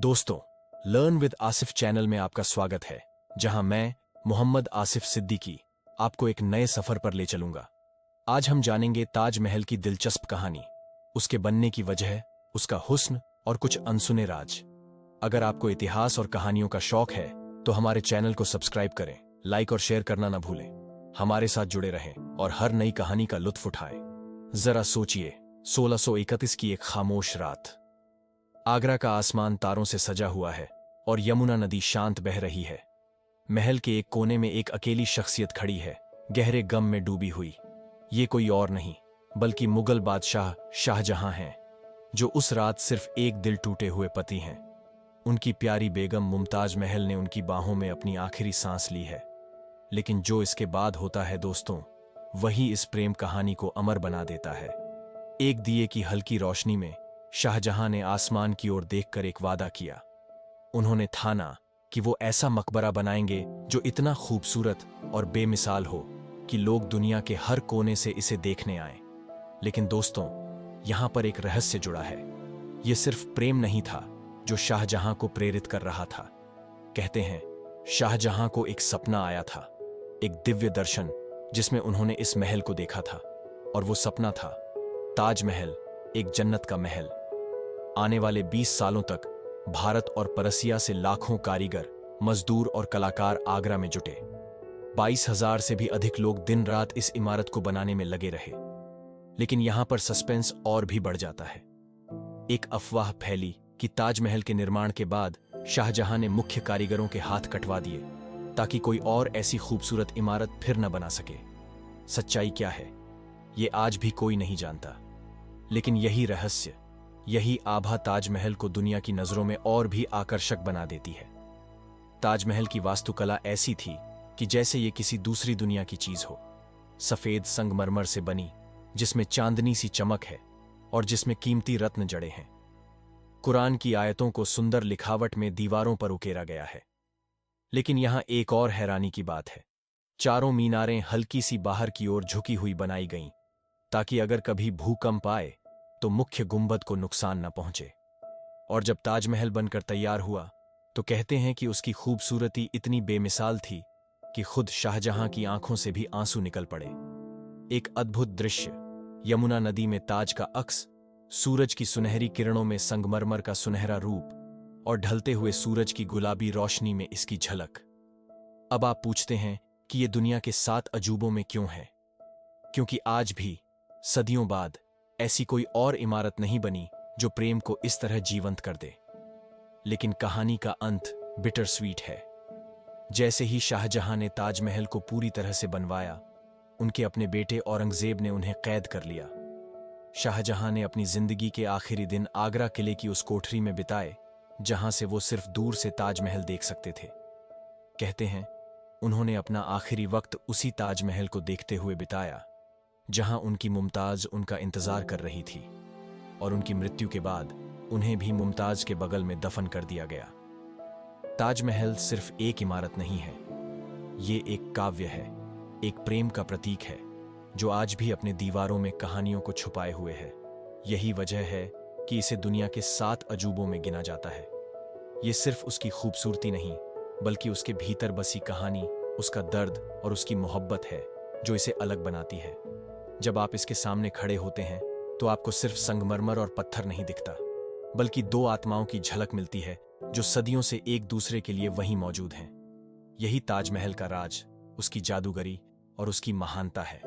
दोस्तों, learn with Asif channel में आपका स्वागत है, जहां मैं मोहम्मद आसिफ सिद्दीकी आपको एक नए सफर पर ले चलूंगा। आज हम जानेंगे ताजमहल की दिलचस्प कहानी, उसके बनने की वजह, उसका हुस्न और कुछ अनसुने राज। अगर आपको इतिहास और कहानियों का शौक है तो हमारे चैनल को सब्सक्राइब करें, लाइक और शेयर करना ना भूलें। हमारे साथ जुड़े रहें और हर नई कहानी का लुत्फ उठाएं। जरा सोचिए, 1631 की एक खामोश रात। आगरा का आसमान तारों से सजा हुआ है और यमुना नदी शांत बह रही है। महल के एक कोने में एक अकेली शख्सियत खड़ी है, गहरे गम में डूबी हुई। ये कोई और नहीं बल्कि मुगल बादशाह शाहजहां हैं, जो उस रात सिर्फ एक दिल टूटे हुए पति हैं। उनकी प्यारी बेगम मुमताज महल ने उनकी बाहों में अपनी आखिरी सांस ली है। लेकिन जो इसके बाद होता है दोस्तों, वही इस प्रेम कहानी को अमर बना देता है। एक दिए की हल्की रोशनी में शाहजहां ने आसमान की ओर देखकर एक वादा किया। उन्होंने ठाना कि वो ऐसा मकबरा बनाएंगे जो इतना खूबसूरत और बेमिसाल हो कि लोग दुनिया के हर कोने से इसे देखने आएं। लेकिन दोस्तों, यहां पर एक रहस्य जुड़ा है। ये सिर्फ प्रेम नहीं था जो शाहजहां को प्रेरित कर रहा था। कहते हैं शाहजहां को एक सपना आया था, एक दिव्य दर्शन, जिसमें उन्होंने इस महल को देखा था। और वो सपना था ताजमहल, एक जन्नत का महल। आने वाले 20 सालों तक भारत और परसिया से लाखों कारीगर, मजदूर और कलाकार आगरा में जुटे। 22,000 से भी अधिक लोग दिन रात इस इमारत को बनाने में लगे रहे। लेकिन यहां पर सस्पेंस और भी बढ़ जाता है। एक अफवाह फैली कि ताजमहल के निर्माण के बाद शाहजहां ने मुख्य कारीगरों के हाथ कटवा दिए ताकि कोई और ऐसी खूबसूरत इमारत फिर न बना सके। सच्चाई क्या है, ये आज भी कोई नहीं जानता। लेकिन यही रहस्य, यही आभा ताजमहल को दुनिया की नजरों में और भी आकर्षक बना देती है। ताजमहल की वास्तुकला ऐसी थी कि जैसे ये किसी दूसरी दुनिया की चीज हो। सफेद संगमरमर से बनी, जिसमें चांदनी सी चमक है और जिसमें कीमती रत्न जड़े हैं। कुरान की आयतों को सुंदर लिखावट में दीवारों पर उकेरा गया है। लेकिन यहां एक और हैरानी की बात है। चारों मीनारें हल्की सी बाहर की ओर झुकी हुई बनाई गईं, ताकि अगर कभी भूकंप आए तो मुख्य गुंबद को नुकसान न पहुंचे। और जब ताजमहल बनकर तैयार हुआ तो कहते हैं कि उसकी खूबसूरती इतनी बेमिसाल थी कि खुद शाहजहां की आंखों से भी आंसू निकल पड़े। एक अद्भुत दृश्य, यमुना नदी में ताज का अक्स, सूरज की सुनहरी किरणों में संगमरमर का सुनहरा रूप और ढलते हुए सूरज की गुलाबी रोशनी में इसकी झलक। अब आप पूछते हैं कि यह दुनिया के 7 अजूबों में क्यों है? क्योंकि आज भी, सदियों बाद, ऐसी कोई और इमारत नहीं बनी जो प्रेम को इस तरह जीवंत कर दे। लेकिन कहानी का अंत बिटर स्वीट है। जैसे ही शाहजहां ने ताजमहल को पूरी तरह से बनवाया, उनके अपने बेटे औरंगजेब ने उन्हें कैद कर लिया। शाहजहां ने अपनी जिंदगी के आखिरी दिन आगरा किले की उस कोठरी में बिताए जहां से वो सिर्फ दूर से ताजमहल देख सकते थे। कहते हैं उन्होंने अपना आखिरी वक्त उसी ताजमहल को देखते हुए बिताया जहां उनकी मुमताज उनका इंतजार कर रही थी। और उनकी मृत्यु के बाद उन्हें भी मुमताज के बगल में दफन कर दिया गया। ताजमहल सिर्फ एक इमारत नहीं है, ये एक काव्य है, एक प्रेम का प्रतीक है जो आज भी अपने दीवारों में कहानियों को छुपाए हुए है। यही वजह है कि इसे दुनिया के 7 अजूबों में गिना जाता है। ये सिर्फ उसकी खूबसूरती नहीं, बल्कि उसके भीतर बसी कहानी, उसका दर्द और उसकी मोहब्बत है जो इसे अलग बनाती है। जब आप इसके सामने खड़े होते हैं तो आपको सिर्फ संगमरमर और पत्थर नहीं दिखता, बल्कि 2 आत्माओं की झलक मिलती है जो सदियों से एक दूसरे के लिए वहीं मौजूद हैं। यही ताजमहल का राज, उसकी जादूगरी और उसकी महानता है।